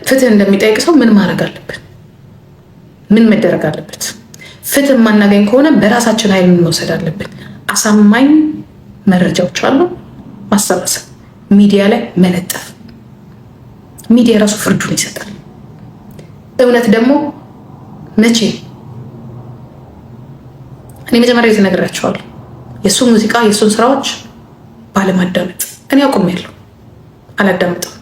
ፍትህ እንደሚጠይቅ ሰው ምን ማድረግ አለብን? ምን መደረግ አለበት? ፍትህ የማናገኝ ከሆነ በራሳችን ኃይል መውሰድ አለብን። አሳማኝ መረጃዎች አሉ ማሰባሰብ፣ ሚዲያ ላይ መለጠፍ። ሚዲያ የራሱ ፍርዱን ይሰጣል። እውነት ደግሞ መቼ እኔ መጀመሪያ የተነግራቸዋለሁ የእሱን ሙዚቃ የእሱን ስራዎች ባለማዳመጥ እኔ አቁሜያለሁ፣ አላዳምጥም።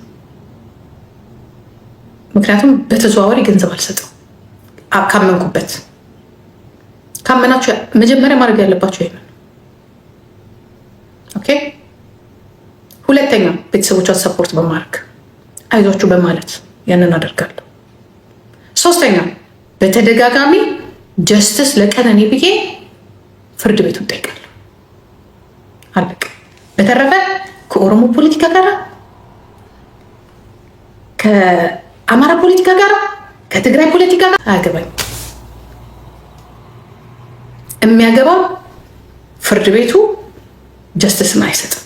ምክንያቱም በተዘዋዋሪ ገንዘብ አልሰጠው ካመንኩበት። ካመናችሁ መጀመሪያ ማድረግ ያለባቸው ይሄንን። ኦኬ። ሁለተኛ ቤተሰቦቿን ሰፖርት በማድረግ አይዟችሁ በማለት ያንን አደርጋለሁ። ሶስተኛ በተደጋጋሚ ጀስትስ ለቀነኒ ብዬ ፍርድ ቤቱን እጠይቃለሁ። አለቅ። በተረፈ ከኦሮሞ ፖለቲካ ጋር፣ ከአማራ ፖለቲካ ጋር፣ ከትግራይ ፖለቲካ ጋር አያገባኝ። የሚያገባው ፍርድ ቤቱ ጀስትስን አይሰጥም።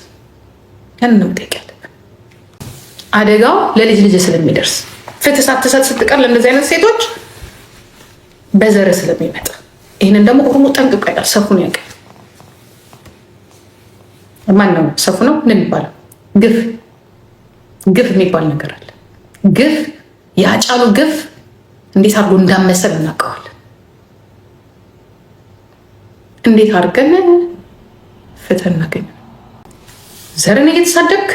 ያንን ነው መጠየቅ ያለብን። አደጋው ለልጅ ልጅ ስለሚደርስ ፍትህ ሳትሰጥ ስትቀር ለእንደዚህ አይነት ሴቶች በዘር ስለሚመጣ ይህንን ደግሞ ኦሮሞ ጠንቅቆ ያውቃል። ሰፉን ያውቃል። ማን ነው ሰፉ? ነው ምን የሚባለው? ግፍ የሚባል ነገር አለ። ግፍ የአጫሉ ግፍ እንዴት አድርጎ እንዳመሰል እናውቀዋለን። እንዴት አድርገን ፍትህ እናገኝ? ዘርን እየተሳደብክ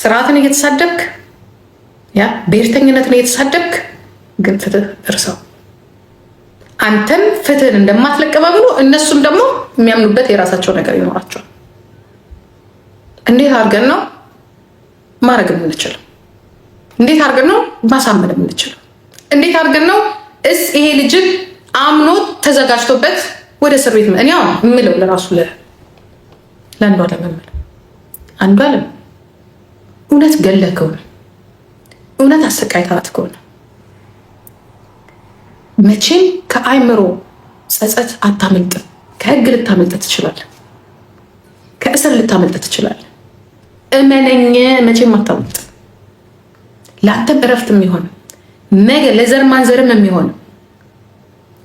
ስርዓትን እየተሳደብክ ያ ብሔርተኝነትን እየተሳደብክ ግን ፍትህ እርሰው። አንተም ፍትህን እንደማትለቀበ ብሎ እነሱም ደግሞ የሚያምኑበት የራሳቸው ነገር ይኖራቸዋል። እንዴት አድርገን ነው ማድረግ የምንችለው? እንዴት አድርገን ነው ማሳመን የምንችለው? እንዴት አድርገን ነው ይሄ ልጅን አምኖ ተዘጋጅቶበት ወደ እስር ቤት እኔ አሁን የምለው ለራሱ ለአንዱ አለም የምለው አንዱ አለም እውነት ገለህ ከሆነ እውነት አሰቃይታት ከሆነ መቼም ከአይምሮ ጸጸት አታመልጥም። ከህግ ልታመልጥ ትችላለህ፣ ከእስር ልታመልጥ ትችላለህ። እመነኝ፣ መቼም አታመልጥ። ለአንተም እረፍት የሚሆን ነገ ለዘር ማንዘርም የሚሆን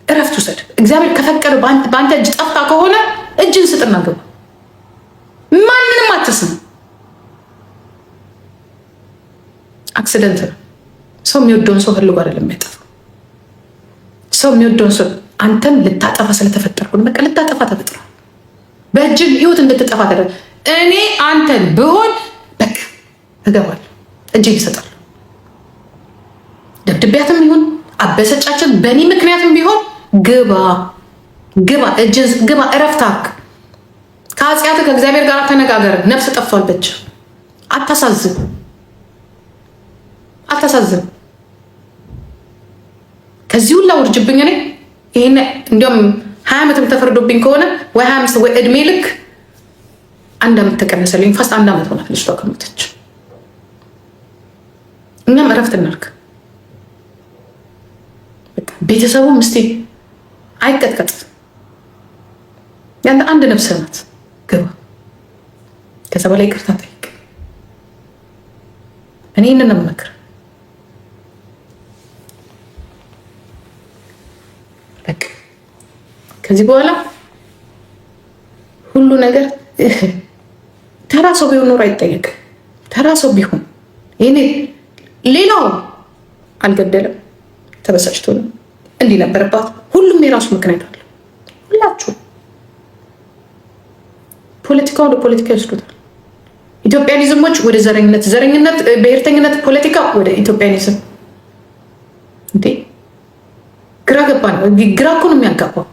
እረፍት ውሰድ። እግዚአብሔር ከፈቀደ በአንተ እጅ ጠፍታ ከሆነ እጅን ስጥና ግባ። ማንንም አትስም። አክሲደንት ነው። ሰው የሚወደውን ሰው ፈልጎ አይደለም የሚያጠፋው። ሰው የሚወደውን ሰው አንተን ልታጠፋ ስለተፈጠርኩ በቃ ልታጠፋ ተፈጥሯል። በእጅን ህይወት እንድትጠፋ ተደረገ። እኔ አንተን ብሆን በቃ እገባለሁ፣ እጅን ይሰጣል። ደብድቤያትም ይሁን አበሰጫችን በእኔ ምክንያትም ቢሆን ግባ፣ እጅን ግባ፣ እረፍታክ ከኃጢአት ከእግዚአብሔር ጋር ተነጋገር። ነፍስ ጠፍቷል በእጅ። አታሳዝን። ከዚህ ሁላ ውርጅብኝ እኔ ይሄን እንዲያውም 20 ዓመትም ተፈርዶብኝ ከሆነ ወይ 25 ወይ እድሜ ልክ 1 ዓመት ተቀነሰልኝ። ፋስት 1 ዓመት ሆናት ልጅቷ ከሞተች። እኛም እረፍት እናድርግ። ቤተሰቡም እስቲ አይቀጥቀጥ። ያንተ አንድ ነፍስ ናት። ግባ፣ ከዛ በላይ ይቅርታ ጠይቅ። እኔ ይህንን ነው የምመክር። በቃ ከዚህ በኋላ ሁሉ ነገር ተራ ሰው ቢሆን ኖሮ አይጠየቅም። ተራ ሰው ቢሆን ይሄኔ ሌላው አልገደለም፣ ተበሳጭቶ ነው እንዲህ ነበረባት። ሁሉም የራሱ ምክንያት አለ። ሁላችሁ ፖለቲካው ወደ ፖለቲካ ይወስዱታል። ኢትዮጵያኒዝሞች ወደ ዘረኝነት፣ ብሔርተኝነት፣ ፖለቲካ ወደ ኢትዮጵያኒዝም። እንዴ ግራ ገባ ነው። ግራ እኮ ነው የሚያጋባው።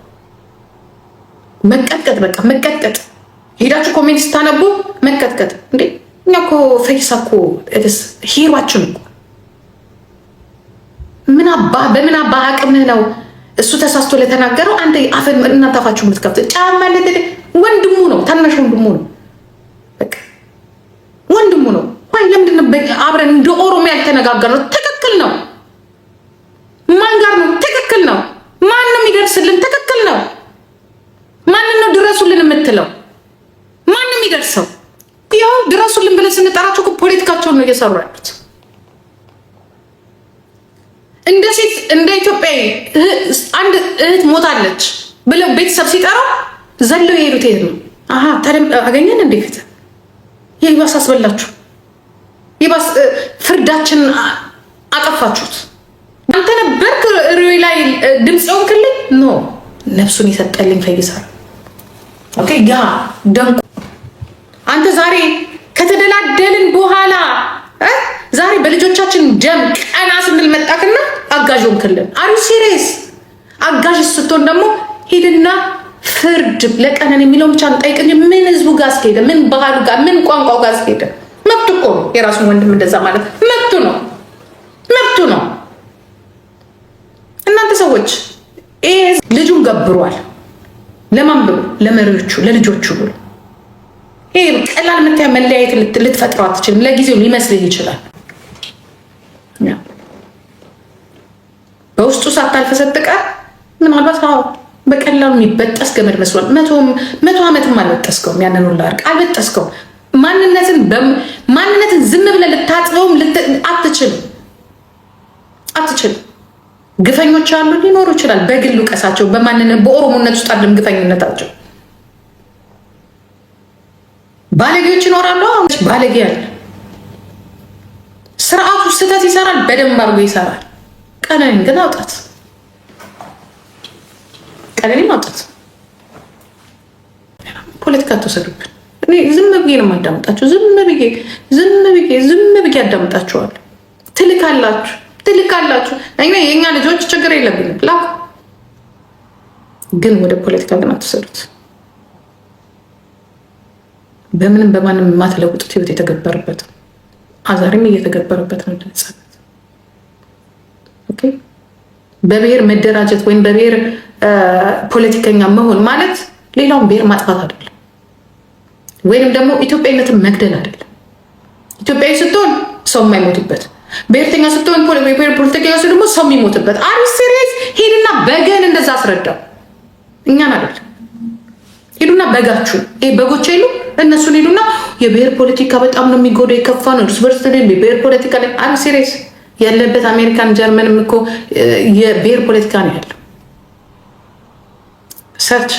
መቀጥቀጥ፣ በቃ መቀጥቀጥ። ሄዳችሁ ኮሜንት ስታነቡ መቀጥቀጥ። እንዴ እኛ እኮ ፈይሳ እኮ ሂሯችን እኮ በምን አባ አቅምህ ነው እሱ ተሳስቶ ለተናገረው አንተ አፈን እናንተ አፋችሁ የምትከፍት ጫማ ወንድሙ ነው፣ ታናሽ ወንድሙ ነው። በቃ ወንድሙ ነው። ወይ ለምንድን ነው አብረን እንደ ኦሮሞ ያልተነጋገርነው? ትክክል ነው። ማን ጋር ነው? ትክክል ነው። ማን ነው የሚደርስልን? ትክክል ነው። ማን ነው ድረሱልን የምትለው? ማን ነው የሚደርሰው? ያው ድረሱልን ብለን ስንጠራቸው ፖለቲካቸውን ነው እየሰሩ ያሉት። እንደ ሴት እንደ ኢትዮጵያዊ አንድ እህት ሞታለች ብለው ቤተሰብ ሲጠራው ዘለው የሄዱት ይሄድ ነው። አሃ ታዲያ አገኘን እንዴ ፍትህ? ይባስ አስበላችሁ፣ ይባስ ፍርዳችን አጠፋችሁት። አንተ ነበርክ ሪዊ ላይ ድምፅ ሆንክልኝ። ኖ ነፍሱን የሰጠልኝ ፈይሳል። ኦኬ ያ ደንቁ አንተ ዛሬ ከተደላደልን በኋላ ዛሬ በልጆቻችን ደም ቀና ስንል መጣክና አጋዥ ሆንክልን። አሪ ሲሪየስ? አጋዥ ስትሆን ደግሞ ሂድና ፍርድ ለቀነን የሚለውን ብቻ እንጠይቅ እንጂ ምን ህዝቡ ጋር አስኬደ? ምን ባህሉ ጋር ምን ቋንቋው ጋር አስኬደ? መብቱ እኮ ነው። የራሱን ወንድም እንደዛ ማለት መብቱ ነው፣ መብቱ ነው። እናንተ ሰዎች ይሄ ልጁን ገብሯል። ለማን ብሎ? ለመሪዎቹ ለልጆቹ ብሎ። ይሄ ቀላል መታያ መለያየት ልትፈጥረው አትችልም። ለጊዜው ሊመስልህ ይችላል። በውስጡ ሳታልፍ ስትቀር ምናልባት በቀላሉ የሚበጠስ ገመድ መስሏል። መቶ ዓመትም አልበጠስከውም። ያንን ሁላ እርቅ አልበጠስከውም። ማንነትን ዝም ብለህ ልታጥበውም አትችልም። ግፈኞች አሉ፣ ሊኖሩ ይችላል። በግሉ ቀሳቸው በኦሮሞነት ውስጥ አለም ግፈኝነታቸው። ባለጌዎች ይኖራሉ። ባለጌ ያለ ስርዓቱ ስህተት ይሰራል፣ በደንብ አድርጎ ይሰራል። ቀነኒን ግን አውጣት፣ ቀነኒን አውጣት። ፖለቲካ ተወሰዱብን። እኔ ዝም ብዬ ነው የማዳምጣችሁ። ዝም ብዬ አዳምጣችኋል። ትልካላችሁ። የእኛ ልጆች ችግር የለብንም ላኩ፣ ግን ወደ ፖለቲካ ግን አትወሰዱት። በምንም በማንም የማትለውጡት ህይወት የተገበረበት አዛሪም እየተገበረበት ነው። በብሔር መደራጀት ወይም በብሔር ፖለቲከኛ መሆን ማለት ሌላውን ብሔር ማጥፋት አይደለም፣ ወይንም ደግሞ ኢትዮጵያዊነትን መግደል አይደለም። ኢትዮጵያዊ ስትሆን ሰው የማይሞትበት፣ ብሔርተኛ ስትሆን ፖለቲከኛ ስትሆን ደግሞ ሰው የሚሞትበት። አሪ ሲሪየስ? ሄድና በገን እንደዛ አስረዳው። እኛን አይደለም። ሄዱና በጋችሁ በጎች የሉ እነሱን ሄዱና የብሔር ፖለቲካ በጣም ነው የሚጎዳ፣ የከፋ ነው እርስ በርስ የብሔር ፖለቲካ ላይ አሪ ሲሪየስ ያለበት አሜሪካን ጀርመንም እኮ የብሔር ፖለቲካ ነው ያለው። ሰርች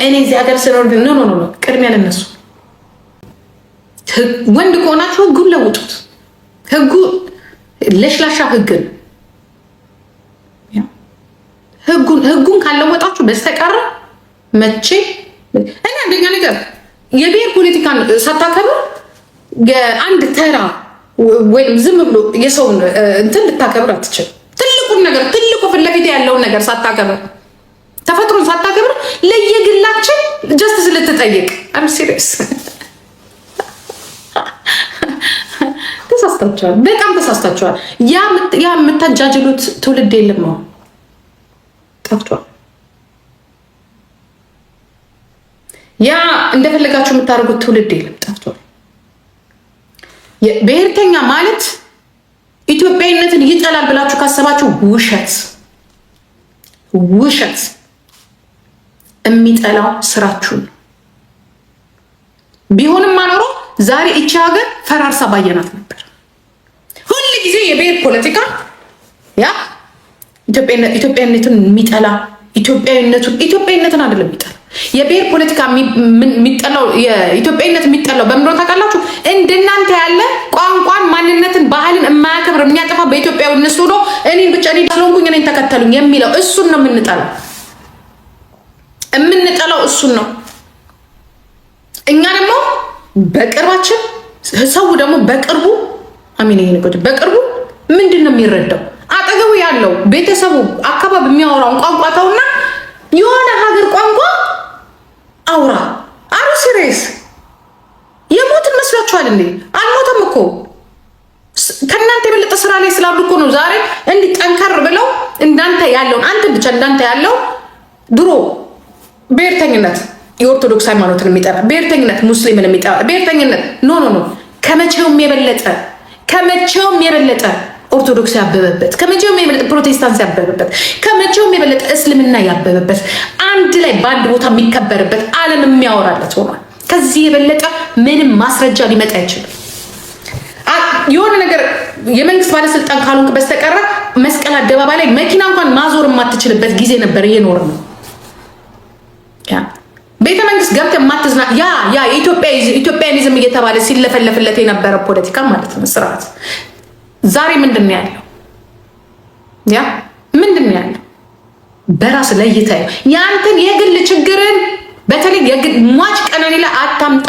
እኔ እዚህ ሀገር ስኖር ኖ ቅድሚያ ለነሱ። ወንድ ከሆናችሁ ህጉን ለውጡት። ህጉ ለሽላሻ ህግን ህጉን ካልለወጣችሁ በስተቀር መቼ እኔ አንደኛ ነገር የብሔር ፖለቲካን ሳታከብር የአንድ ተራ ወይም ዝም ብሎ የሰውን እንትን ልታከብር አትችል። ትልቁን ነገር ትልቁ ፊት ለፊት ያለውን ነገር ሳታከብር፣ ተፈጥሮን ሳታከብር ለየግላችን ጀስትስ ልትጠይቅ አም ሲሪየስ ተሳስታችኋል። በጣም ተሳስታችኋል። ያ የምታጃጅሉት ትውልድ የለም ነው ጠፍቷል። ያ እንደፈለጋችሁ የምታደርጉት ትውልድ የለም ጠፍቷል። ብሔርተኛ ማለት ኢትዮጵያዊነትን ይጠላል ብላችሁ ካሰባችሁ ውሸት። የሚጠላው ስራችሁን ቢሆንም አኖሮ ዛሬ እቺ ሀገር ፈራርሳ ባየናት ነበር። ሁል ጊዜ የብሔር ፖለቲካ ያ ኢትዮጵያዊነትን የሚጠላ ኢትዮጵያዊነትን አይደለም የሚጠላ የብሔር ፖለቲካ የሚጠላው የኢትዮጵያዊነት የሚጠላው በምንድነው ታውቃላችሁ? እንደናንተ ያለ ቋንቋን፣ ማንነትን፣ ባህልን የማያከብር የሚያጠፋ በኢትዮጵያዊነት ሆኖ እኔን ብቻ ስለሆንኩኝ እኔን ተከተሉኝ የሚለው እሱን ነው የምንጠላው እሱን ነው። እኛ ደግሞ በቅርባችን ሰው ደግሞ በቅርቡ በቅርቡ ምንድን ነው የሚረዳው? አጠገቡ ያለው ቤተሰቡ አካባቢ የሚያወራውን ቋንቋ ተውና የሆነ ሀገር ቋንቋ አውራ። አሩ ሲሪየስ የሞትን መስሏችኋል እንዴ? አልሞተም እኮ ከእናንተ የበለጠ ስራ ላይ ስላሉ እኮ ነው ዛሬ እንዲህ ጠንከር ብለው እንዳንተ ያለውን አንተ ብቻ እንዳንተ ያለው ድሮ ብሔርተኝነት የኦርቶዶክስ ሃይማኖትን የሚጠራ ብሔርተኝነት ሙስሊምን የሚጠራ ብሔርተኝነት ኖ ከመቼውም የበለጠ ኦርቶዶክስ ያበበበት፣ ከመቼውም የበለጠ ፕሮቴስታንት ያበበበት፣ ከመቼውም የበለጠ እስልምና ያበበበት፣ አንድ ላይ በአንድ ቦታ የሚከበርበት ዓለም የሚያወራለት ሆኗል። ከዚህ የበለጠ ምንም ማስረጃ ሊመጣ አይችልም። የሆነ ነገር የመንግስት ባለስልጣን ካልሆንክ በስተቀር መስቀል አደባባይ ላይ መኪና እንኳን ማዞር የማትችልበት ጊዜ ነበር እየኖር ነው። ቤተ መንግስት ገብተህ ማትዝና ያ ኢትዮጵያኒዝም እየተባለ ሲለፈለፍለት የነበረ ፖለቲካ ማለት ነው ስርዓት። ዛሬ ምንድን ነው ያለው? ምንድን ነው ያለው? በራስ ለይታ ያንተን የግል ችግርን በተለይ የግል ሟች ቀነኒ ላይ አታምጣ።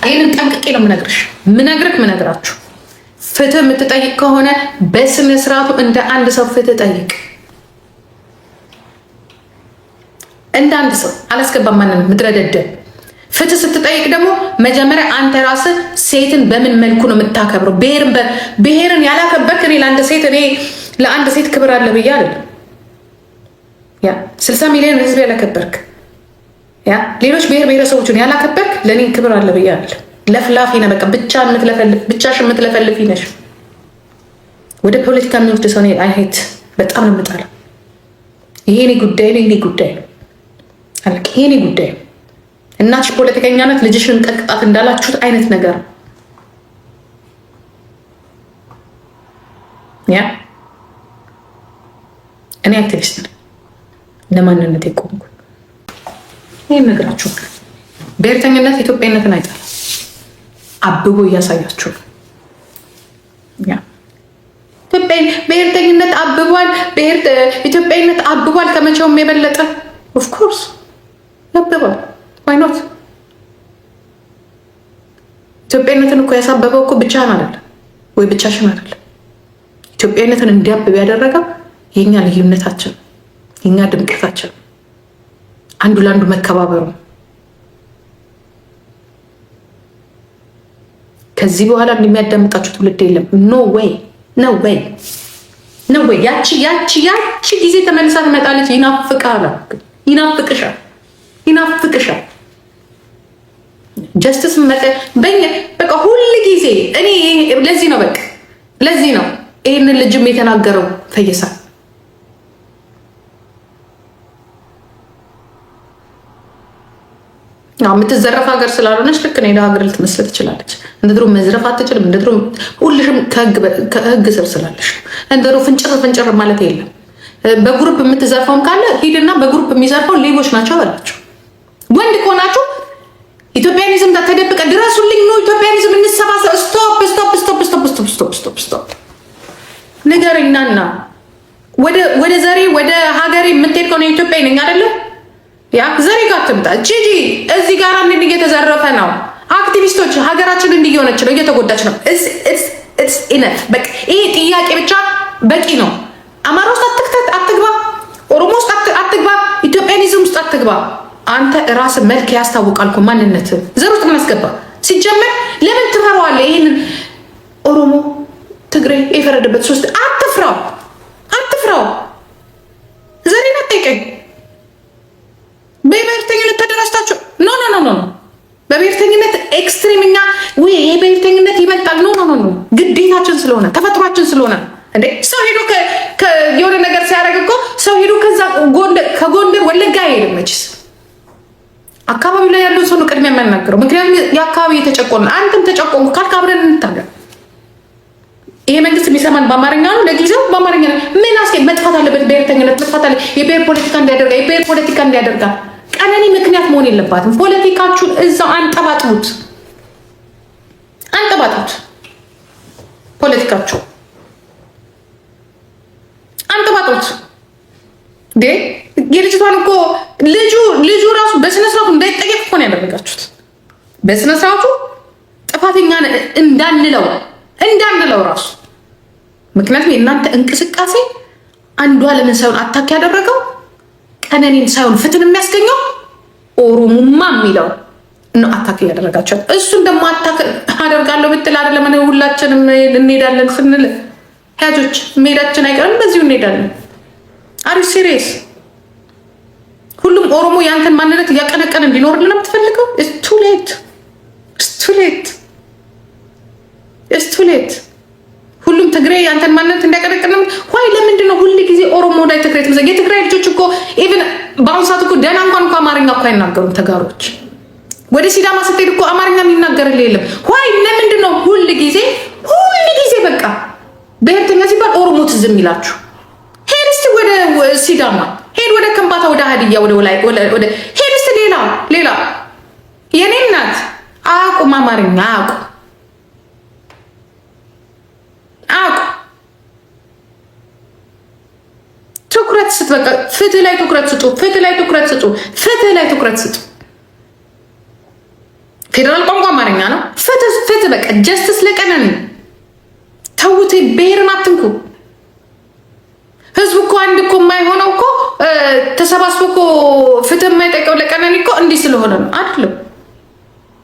ይህንን ጠንቅቄ ነው ምነግራችሁ። ፍትህ የምትጠይቅ ከሆነ በስነ ስርዓቱ እንደ አንድ ሰው ፍትህ ጠይቅ። እንደ አንድ ሰው አላስገባም ማንንም ምትረደደብ። ፍትህ ስትጠይቅ ደግሞ መጀመሪያ አንተ ራስህ ሴትን በምን መልኩ ነው የምታከብረው? ብሔርን ያላከበርክ ለአንድ ሴት ክብር አለ ብዬ አይደለም። 60 ሚሊዮን ህዝብ ያላከበርክ ሌሎች ብሔር ብሔረሰቦችን ያላከበርክ ለእኔ ክብር አለ ብዬ አይደለም። ለፍላፊ ነህ በቃ ብቻሽን የምትለፈልፊ ነሽ። ወደ ፖለቲካ የሚወስድ ሰው አይሄት በጣም ነው የምጠላው። ይሄ የኔ ጉዳይ ነው፣ የኔ ጉዳይ ነው አልክ። ይሄ የኔ ጉዳይ ነው። እናትሽ ፖለቲከኛ ናት፣ ልጅሽን ቀጥቅጣት እንዳላችሁት አይነት ነገር እኔ አክቲቪስት ነኝ። ለማንነት የቆምኩ ይህን ነግራችሁ። ብሔርተኝነት ኢትዮጵያነትን አይጠላም። አብቦ እያሳያችሁ ብሔርተኝነት አብቧል፣ ኢትዮጵያዊነት አብቧል። ከመቼውም የበለጠ ኦፍኮርስ ያብቧል። ዋይኖት ኢትዮጵያዊነትን እኮ ያሳበበው እኮ ብቻህን አይደለም ወይ ብቻሽን አይደለም። ኢትዮጵያዊነትን እንዲያብብ ያደረገው የኛ ልዩነታችን፣ የኛ ድምቀታችን፣ አንዱ ለአንዱ መከባበሩ። ከዚህ በኋላ እንደሚያዳምጣችሁ ትውልድ የለም። ኖ ዌይ ኖ ዌይ ኖ ዌይ። ያቺ ጊዜ ተመልሳ ትመጣለች። ይናፍቅሻል። ጀስትስ በቃ ሁል ጊዜ እኔ ለዚህ ነው ይህንን ልጅም የተናገረው ፈየሳ የምትዘረፍ ሀገር ስላልሆነች ልክ ነው ሀገር ልትመስል ትችላለች። እንደ ድሮ መዝረፍ አትችልም። እንደ ድሮ ሁልሽም ከህግ ስር ስላለሽ እንደ ድሮ ፍንጭር ማለት የለም። በግሩፕ የምትዘርፈውም ካለ ሂድና በግሩፕ የሚዘርፈው ሌቦች ናቸው በላቸው። ወንድ ከሆናችሁ ኢትዮጵያኒዝም ጋር ተደብቀ ድረሱልኝ ነው ኢትዮጵያኒዝም እንሰባሰብ። ስቶፕ ንገረኛና ወደ ዘሬ ወደ ሀገሬ የምትሄድ ከሆነ ኢትዮጵያዊ ነኝ አይደለም ዘሬ ጋር ትምጣ። ጂጂ እዚህ ጋር እንድ እየተዘረፈ ነው። አክቲቪስቶች ሀገራችን እንዲሆነች ነው፣ እየተጎዳች ነው። በቃ ይሄ ጥያቄ ብቻ በቂ ነው። አማራ ውስጥ አትግባ፣ ኦሮሞ ውስጥ አትግባ፣ ኢትዮጵያኒዝም ውስጥ አትግባ። አንተ ራስ መልክ ያስታውቃል እኮ ማንነት። ዘር ውስጥ ምን አስገባ? ሲጀመር ለምን ትፈራዋለህ? ይሄንን ኦሮሞ ትግሬ የፈረደበት ሶስት አትፍራው። ዘሬን አትጠይቀኝ። በብሔርተኝነት ተደራጅታችሁ ኖ በብሔርተኝነት ኤክስትሪምኛ ይሄ ብሔርተኝነት ይበልጣል። ኖ ግዴታችን ስለሆነ ተፈጥሯችን ስለሆነ እንዴ ሰው ሄዶ የሆነ ነገር ሲያደርግ እኮ ሰው ሄዶ ከጎንደር ወለጋ አይሄድም። መችስ አካባቢው ላይ ያለው ሰው ነው ቅድሚያ የሚያናግረው። ምክንያቱም የአካባቢ የተጨቆነ አንተም ተጨቆንኩ ካልክ አብረን እንታገል። ይሄ መንግስት የሚሰማን በአማርኛ ነው። ለጊዜው በአማርኛ ነው። ምን መጥፋት አለበት? ብሔርተኝነት መጥፋት አለ። የብሔር ፖለቲካ እንዲያደርጋ ቀነኒ ምክንያት መሆን የለባትም። ፖለቲካችሁን እዛው አንጠባጥቡት። ፖለቲካችሁ አንጠባጥቡት። የልጅቷን እኮ ልጁ ራሱ በስነስርዓቱ እንዳይጠየቅ እኮ ነው ያደረጋችሁት። በስነስርዓቱ ጥፋተኛ እንዳንለው ራሱ። ምክንያቱም የእናንተ እንቅስቃሴ አንዷለምን ሳይሆን አታክ ያደረገው ቀነኒን ሳይሆን ፍትህን የሚያስገኘው ኦሮሞማ የሚለው ነው አታክ እያደረጋቸው። እሱን ደግሞ አታክ አደርጋለሁ ብትል አይደለም ሁላችንም እንሄዳለን ስንል ያጆች መሄዳችን አይቀርም፣ በዚሁ እንሄዳለን። አሪ ሲሪየስ ሁሉም ኦሮሞ ያንተን ማንነት እያቀነቀን እንዲኖርልን የምትፈልገው ቱሌት ሁሉም ትግሬ ያንተን ማንነት እንዲያቀነቅን ይ ለምንድን ነው ሁሉ ጊዜ ኦሮሞ ላይ ትግሬ ትምዘ? የትግራይ ልጆች እኮ ኢቭን በአሁኑ ሰዓት እኮ ደህና እንኳን አማርኛ እኮ አይናገሩም ተጋሮች። ወደ ሲዳማ ስትሄድ እኮ አማርኛ የሚናገርልህ የለም። ይ ለምንድን ነው ሁሉ ጊዜ ብሔርተኛ ሲባል ኦሮሞ ትዝ የሚላችሁ። ሄድ እስቲ ወደ ሲዳማ ሄድ፣ ወደ ከምባታ፣ ወደ ሀዲያ፣ ወደ ሄድ እስቲ ሌላ የኔ እናት አያውቁም፣ አማርኛ አያውቁም። ትኩረት ስጥ፣ በቃ ፍትህ ላይ ትኩረት ስጡ፣ ፍትህ ላይ ትኩረት ስጡ፣ ፍትህ ላይ ትኩረት ስጡ። ፌዴራል ቋንቋ አማርኛ ነው። ፍትህ በቃ ጀስትስ ለቀነኒ ተውት፣ ብሔርን አትንኩ። ህዝቡ እኮ አንድ እኮ የማይሆነው እኮ ተሰባስቦ እኮ ፍትህ የማይጠቀው ለቀነኒ እኮ እንዲህ ስለሆነ ነው አይደለም።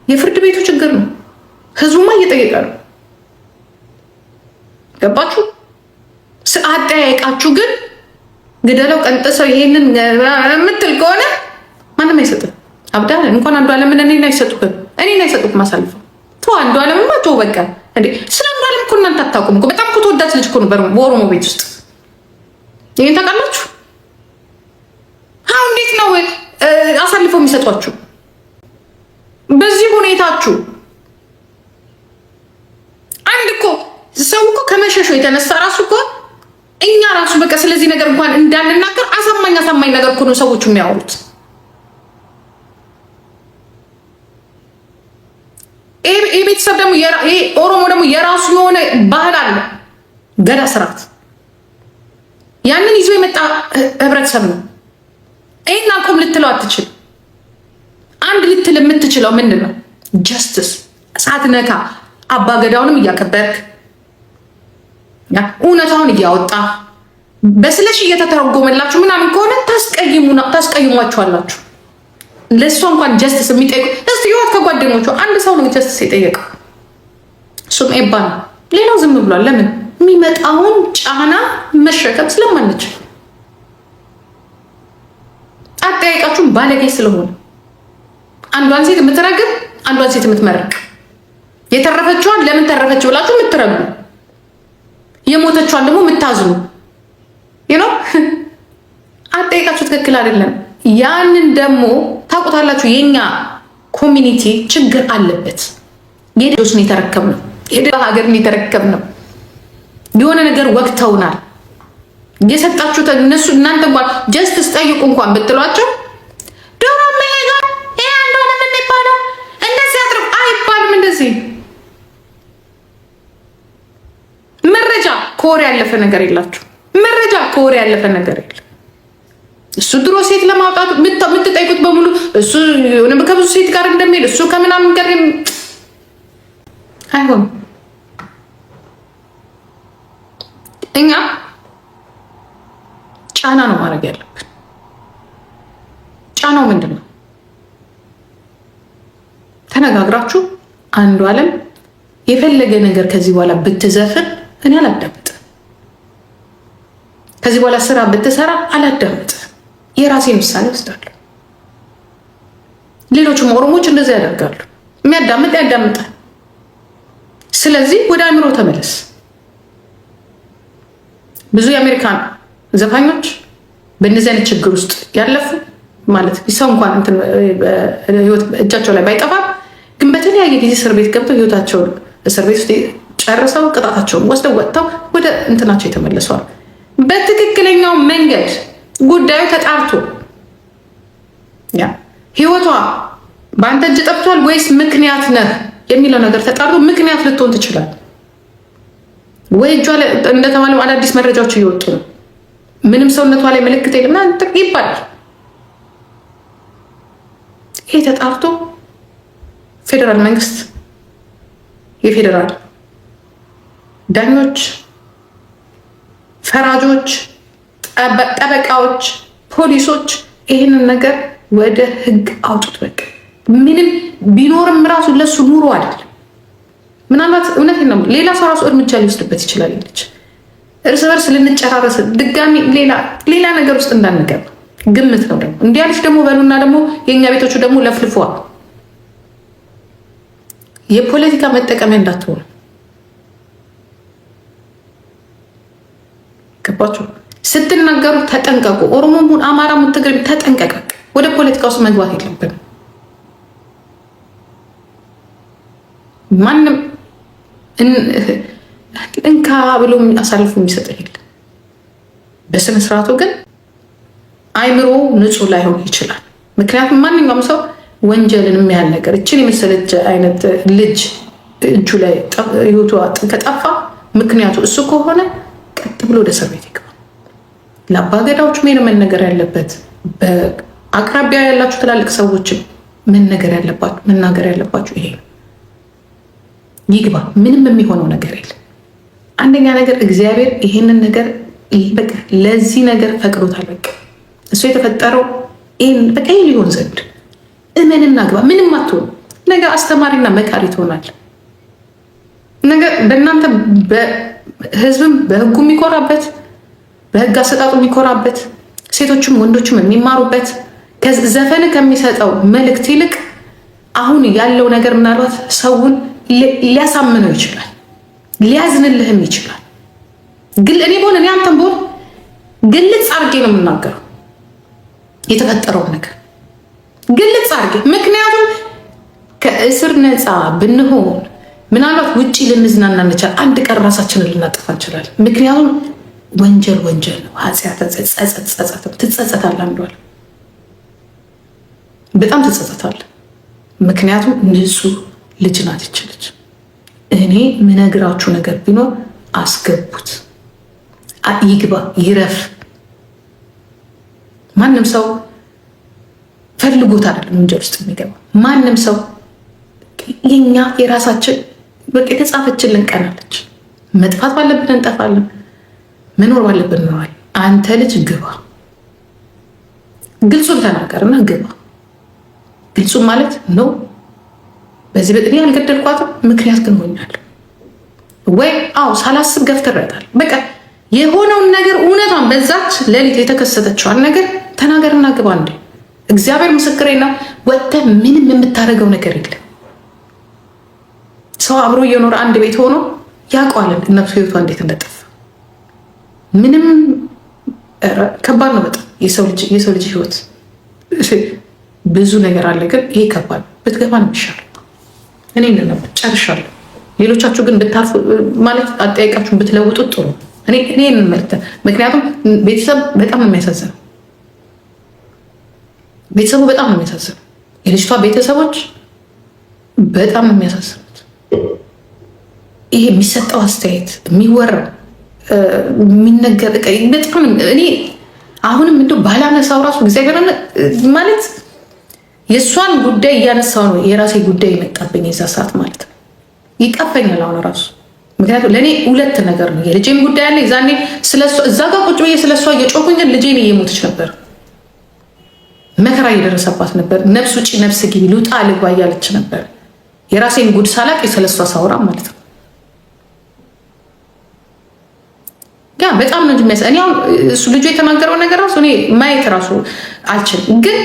የፍርድ ቤቱ ችግር ነው። ህዝቡማ እየጠየቀ ነው። ገባችሁ? አጠያየቃችሁ ግን ግደለው ቀንጥሰው ይሄንን የምትል ከሆነ ማንም አይሰጥም። አብዳለ እንኳን አንዱ አለምን እኔን አይሰጡትም አሳልፈው። አንዱ አለምማ በቃ እንዴ! ስለ አንዱ አለም እኮ እናንተ አታውቁም እኮ። በጣም እኮ ተወዳጅ ልጅ እኮ ነው በኦሮሞ ቤት ውስጥ። ይሄን ታውቃላችሁ? አሁን እንዴት ነው አሳልፈው የሚሰጧችሁ? በዚህ ሁኔታችሁ አንድ እኮ ሰው እኮ ከመሸሾ የተነሳ ራሱ እኮ እኛ ራሱ በቃ ስለዚህ ነገር እንኳን እንዳንናገር አሳማኝ ነገር እኮ ነው ሰዎቹ የሚያወሩት። ይሄ ቤተሰብ ደግሞ ኦሮሞ ደግሞ የራሱ የሆነ ባህል አለ፣ ገዳ ስርዓት፣ ያንን ይዞ የመጣ ህብረተሰብ ነው። ይህን አቁም ልትለው አትችል። አንድ ልትል የምትችለው ምንድን ነው? ጀስትስ ሳትነካ አባገዳውንም እያከበርክ እውነታውን እያወጣ በስለሽ እየተተረጎመላችሁ ምናምን ከሆነ ታስቀይሟችኋላችሁ። ለእሷ እንኳን ጀስትስ የሚጠይቁ እስቲ ህይወት ከጓደኞቹ አንድ ሰው ነው ጀስትስ የጠየቀው፣ እሱም ኤባ ነው። ሌላው ዝም ብሏል። ለምን? የሚመጣውን ጫና መሸከም ስለማንችል፣ አጠያየቃችሁን ባለጌ ስለሆነ አንዷን ሴት የምትረግም አንዷን ሴት የምትመረቅ፣ የተረፈችዋን ለምን ተረፈች ብላችሁ የምትረጉ፣ የሞተችዋን ደግሞ የምታዝኑ ነው። አጠያየቃችሁ ትክክል አይደለም። ያንን ደግሞ ታውቁታላችሁ። የኛ ኮሚኒቲ ችግር አለበት። የደሱን የተረከብነው የደሃ ሀገርን የተረከብነው የሆነ ነገር ወቅተውናል። የሰጣችሁት እነሱ እናንተ እንኳን ጀስትስ ጠይቁ እንኳን ብትሏቸው ዶሮ መሄጋ ይሄ አንዷን የምንባለው እንደዚህ አጥርም አይባልም። እንደዚህ መረጃ ከወሬ ያለፈ ነገር የላችሁ። መረጃ ከወሬ ያለፈ ነገር የለም። እሱ ድሮ ሴት ለማውጣት የምትጠይቁት በሙሉ እሱ ከብዙ ሴት ጋር እንደሚሄድ እሱ ከምናምን ጋር አይሆንም። እኛ ጫና ነው ማድረግ ያለብን። ጫናው ምንድን ነው? ተነጋግራችሁ አንዱ አለም የፈለገ ነገር ከዚህ በኋላ ብትዘፍን እኔ አላዳምጥም። ከዚህ በኋላ ስራ ብትሰራ አላዳምጥም። የራሴን ውሳኔ ወስዳለሁ። ሌሎችም ኦሮሞች እንደዚህ ያደርጋሉ። የሚያዳምጥ ያዳምጣል። ስለዚህ ወደ አእምሮ ተመለስ። ብዙ የአሜሪካን ዘፋኞች በእነዚህ አይነት ችግር ውስጥ ያለፉ ማለት ሰው እንኳን ህይወት እጃቸው ላይ ባይጠፋም ግን በተለያየ ጊዜ እስር ቤት ገብተው ህይወታቸውን እስር ቤት ውስጥ ጨርሰው ቅጣታቸውን ወስደው ወጥተው ወደ እንትናቸው የተመለሷል። በትክክለኛው መንገድ ጉዳዩ ተጣርቶ ህይወቷ በአንተ እጅ ጠፍቷል ወይስ ምክንያት ነህ የሚለው ነገር ተጣርቶ ምክንያት ልትሆን ትችላል ወይ? እጇ ላይ እንደተባለው አዳዲስ መረጃዎች እየወጡ ነው። ምንም ሰውነቷ ላይ ምልክት የለም ይባላል። ይሄ ተጣርቶ ፌዴራል መንግስት፣ የፌዴራል ዳኞች፣ ፈራጆች፣ ጠበቃዎች፣ ፖሊሶች ይህንን ነገር ወደ ህግ አውጡት። በቃ ምንም ቢኖርም ራሱ ለሱ ኑሮ አይደለም። ምናልባት እውነት ነው ሌላ ሰው ራሱ እርምጃ ሊወስድበት ይችላል። ልጅ እርስ በርስ ልንጨራረስ ድጋሚ ሌላ ነገር ውስጥ እንዳንገባ ግምት ነው። ደግሞ እንዲያለች ደግሞ በሉና ደግሞ የእኛ ቤቶቹ ደግሞ ለፍልፈዋል። የፖለቲካ መጠቀሚያ እንዳትሆኑ ገባችሁ? ስትናገሩ ተጠንቀቁ። ኦሮሞም አማራም ትግሬም ተጠንቀቀ። ወደ ፖለቲካ ውስጥ መግባት የለብንም። ማንም እንካ ብሎ አሳልፎ የሚሰጥ የለም። በስነ ስርዓቱ ግን አይምሮ ንጹህ ላይሆን ይችላል። ምክንያቱም ማንኛውም ሰው ወንጀልን የሚያህል ነገር እችን የመሰለች አይነት ልጅ እጁ ላይ ህይወቷ ከጠፋ ምክንያቱ እሱ ከሆነ ቀጥ ብሎ ወደ እስር ቤት ይገባል። ለአባገዳዎች ምን መነገር ያለበት፣ በአቅራቢያ ያላችሁ ትላልቅ ሰዎችም መናገር ያለባችሁ ይሄ ነው። ይግባ። ምንም የሚሆነው ነገር የለም። አንደኛ ነገር እግዚአብሔር ይሄንን ነገር በቃ ለዚህ ነገር ፈቅዶታል። በቃ እሱ የተፈጠረው በቃ ሊሆን ዘንድ እመንና ግባ። ምንም አትሆኑ። ነገ አስተማሪና መካሪ ትሆናል። ነገ በእናንተ ህዝብም በህጉ የሚኮራበት፣ በህግ አሰጣጡ የሚኮራበት፣ ሴቶችም ወንዶችም የሚማሩበት ዘፈን ከሚሰጠው መልእክት ይልቅ አሁን ያለው ነገር ምናልባት ሰውን ሊያሳምነው ይችላል፣ ሊያዝንልህም ይችላል። ግን እኔ በሆነ እኔ አንተም በሆነ ግልጽ አድርጌ ነው የምናገረው የተፈጠረውን ነገር ግልጽ አድርጌ። ምክንያቱም ከእስር ነፃ ብንሆን ምናልባት ውጭ ልንዝናና እንችላል፣ አንድ ቀን ራሳችንን ልናጠፋ እንችላለን። ምክንያቱም ወንጀል ወንጀል ነው። ኃጢአት ትጸጸታለህ፣ አንዷል በጣም ትጸጸታለህ። ምክንያቱም ንጹህ ልጅ ናት ይችልች። እኔ ምነግራችሁ ነገር ቢኖር አስገቡት፣ ይግባ፣ ይረፍ። ማንም ሰው ፈልጎት አይደለም ወንጀል ውስጥ የሚገባ። ማንም ሰው የኛ የራሳችን በቃ የተጻፈችልን ቀናለች። መጥፋት ባለብን እንጠፋለን፣ መኖር ባለብን እንኖራለን። አንተ ልጅ ግባ፣ ግልጹን ተናገርና ግባ። ግልጹን ማለት ነው በዚህ በጥኔ አልገደልኳትም፣ ምክንያት ግን ሆኛለሁ ወይ ሳላስብ ገፍትሬያታል። በቃ የሆነውን ነገር እውነቷን በዛች ሌሊት የተከሰተችዋን ነገር ተናገርና ግባ። እንዴ እግዚአብሔር ምስክሬና ወጥተህ ምንም የምታደርገው ነገር የለም። ሰው አብሮ እየኖረ አንድ ቤት ሆኖ ያውቀዋል ነፍሱ ህይወቷ እንዴት እንደጠፋ። ምንም ከባድ ነው በጣም የሰው ልጅ ህይወት ብዙ ነገር አለ፣ ግን ይሄ ከባድ ብትገባ ነው የሚሻለው። እኔ እንደነበር ጨርሻለሁ። ሌሎቻችሁ ግን ብታርፉ ማለት አጠያየቃችሁን ብትለውጡት ጥሩ። እኔ እንመልከተ። ምክንያቱም ቤተሰብ በጣም ነው የሚያሳዝነው። ቤተሰቡ በጣም ነው የሚያሳዝነው። የልጅቷ ቤተሰቦች በጣም ነው የሚያሳዝኑት። ይሄ የሚሰጠው አስተያየት የሚወራው የሚነገር በጣም እኔ አሁንም እንደው ባላነሳው ራሱ እግዚአብሔር ማለት የእሷን ጉዳይ እያነሳው ነው የራሴ ጉዳይ የመጣብኝ የዛ ሰዓት ማለት ነው። ይቀፈኛል አሁን ራሱ። ምክንያቱም ለእኔ ሁለት ነገር ነው። የልጄም ጉዳይ አለ። ዛኔ እዛ ጋር ቁጭ ብዬ ስለሷ እየጮኩኝ ግን ልጄን እየሞተች ነበር፣ መከራ እየደረሰባት ነበር። ነፍስ ውጪ ነፍስ ግቢ ልውጣ ልግባ እያለች ነበር። የራሴን ጉድ ሳላቅ ስለሷ ሳውራ ማለት ነው። ያ በጣም ነው የሚያስ እኔ አሁን እሱ ልጁ የተናገረው ነገር ራሱ እኔ ማየት ራሱ አልችልም። ግን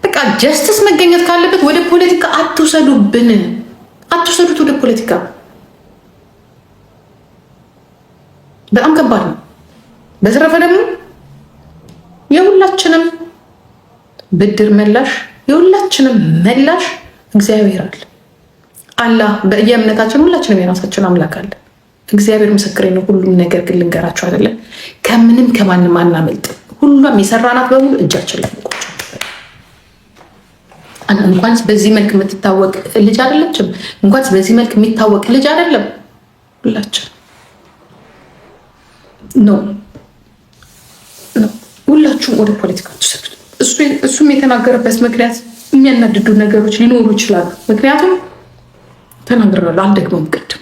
በቃ ጀስትስ መገኘት ካለበት ወደ ፖለቲካ አትውሰዱብን፣ አትውሰዱት ወደ ፖለቲካ። በጣም ከባድ ነው። በተረፈ ደግሞ የሁላችንም ብድር መላሽ የሁላችንም መላሽ እግዚአብሔር አለ። አላህ በየእምነታችን ሁላችንም የራሳችን አምላክ አለ። እግዚአብሔር ምስክሬ ነው። ሁሉም ነገር ግን ልንገራችሁ አይደለም፣ ከምንም ከማንም አናመልጥም። ሁሉም የሰራናት በሙሉ እጃችን ላይ ቆጭ። እንኳንስ በዚህ መልክ የምትታወቅ ልጅ አይደለችም፣ እንኳንስ በዚህ መልክ የሚታወቅ ልጅ አይደለም። ሁላችን ነው ሁላችሁም ወደ ፖለቲካ ትሰዱ። እሱም የተናገረበት ምክንያት የሚያናድዱ ነገሮች ሊኖሩ ይችላሉ። ምክንያቱም ተናግረናል፣ አልደግመውም። ቅድም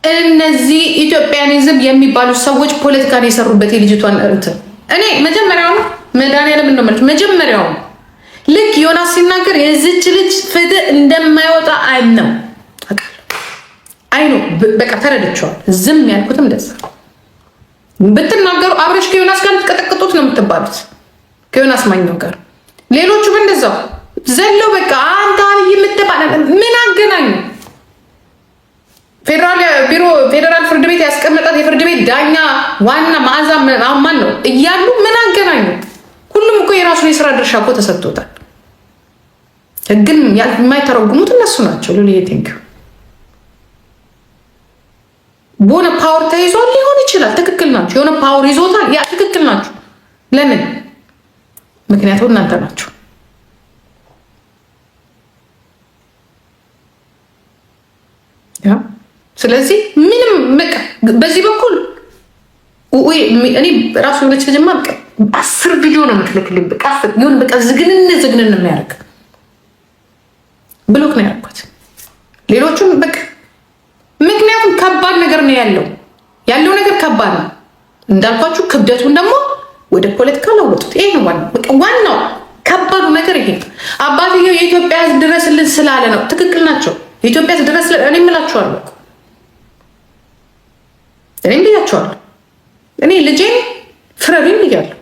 እነዚህ ኢትዮጵያኒዝም የሚባሉ ሰዎች ፖለቲካን የሰሩበት የልጅቷን እንትን እኔ መጀመሪያውኑ መድኃኒዓለም ነው ማለት መጀመሪያውኑ ልክ ዮናስ ሲናገር የዚች ልጅ ፍትህ እንደማይወጣ አይነው አይኑ በቃ ተረድቼዋል። ዝም ያልኩትም እንደዛ ብትናገሩ አብረሽ ከዮናስ ጋር ልትቀጠቅጡት ነው የምትባሉት፣ ከዮናስ ማኛው ጋር ሌሎቹም እንደዛው ዘለው በቃ አንተ አብይ የምትባል ምን አገናኙ? ፌዴራል ፍርድ ቤት ያስቀመጣት የፍርድ ቤት ዳኛ ዋና መዓዛ ማን ነው እያሉ ምን አገናኙ? ሁሉም እኮ የራሱን የስራ ድርሻ እኮ ተሰጥቶታል። ግን የማይተረጉሙት እነሱ ናቸው። ሉሊዬ ቴንኪው በሆነ ፓወር ተይዟል ሊሆን ይችላል። ትክክል ናችሁ። የሆነ ፓወር ይዞታል። ያ ትክክል ናችሁ። ለምን? ምክንያቱም እናንተ ናችሁ። ስለዚህ ምንም በዚህ በኩል እኔ ራሱ የሆነች ልጅማ 10 ቪዲዮ ነው የምትልክልኝ። ይሁን በቃ ዝግንን የሚያደርግ ብሎክ ነው ያልኳት። ሌሎቹም በቃ ምክንያቱም ከባድ ነገር ነው ያለው ነገር ከባድ ነው እንዳልኳችሁ። ክብደቱን ደግሞ ወደ ፖለቲካ ለወጡት። ይሄ ነው ዋናው ከባዱ ነገር ይሄ። አባትየው የኢትዮጵያ ሕዝብ ድረስልን ስላለ ነው። ትክክል ናቸው። የኢትዮጵያ ሕዝብ ድረስልን እኔ እምላችኋለሁ፣ እኔም ብያችኋለሁ። እኔ ልጄን ፍረዱኝ ብያለሁ።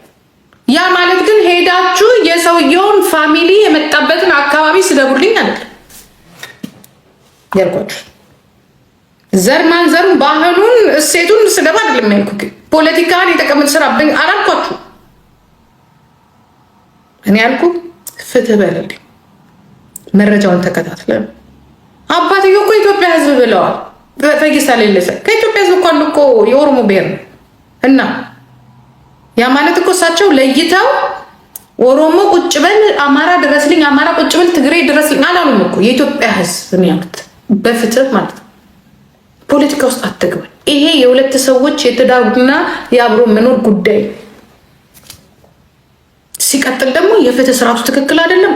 ያ ማለት ግን ሄዳችሁ የሰውየውን ፋሚሊ የመጣበትን አካባቢ ስደቡልኝ አይደለም ያልኳችሁ። ዘር ማንዘሩን ባህሉን እሴቱን ስደብ አይደለም ያልኩ። ፖለቲካን የተቀመጥ ስራ አላልኳችሁ። እኔ ያልኩ ፍትህ በልልኝ፣ መረጃውን ተከታትለን። አባትዮ እኮ የኢትዮጵያ ሕዝብ ብለዋል። ፈይሳ ሌሊሳ ከኢትዮጵያ ሕዝብ እኮ የኦሮሞ ብሔር ነው እና ያ ማለት እኮ እሳቸው ለይተው ኦሮሞ ቁጭ በል፣ አማራ ድረስልኝ፣ አማራ ቁጭ በል፣ ትግሬ ድረስልኝ አላሉም እኮ። የኢትዮጵያ ሕዝብ ነው ያሉት በፍትህ ማለት ነው። ፖለቲካ ውስጥ አትግባል። ይሄ የሁለት ሰዎች የትዳርና የአብሮ መኖር ጉዳይ። ሲቀጥል ደግሞ የፍትህ ስርዓቱ ትክክል አይደለም።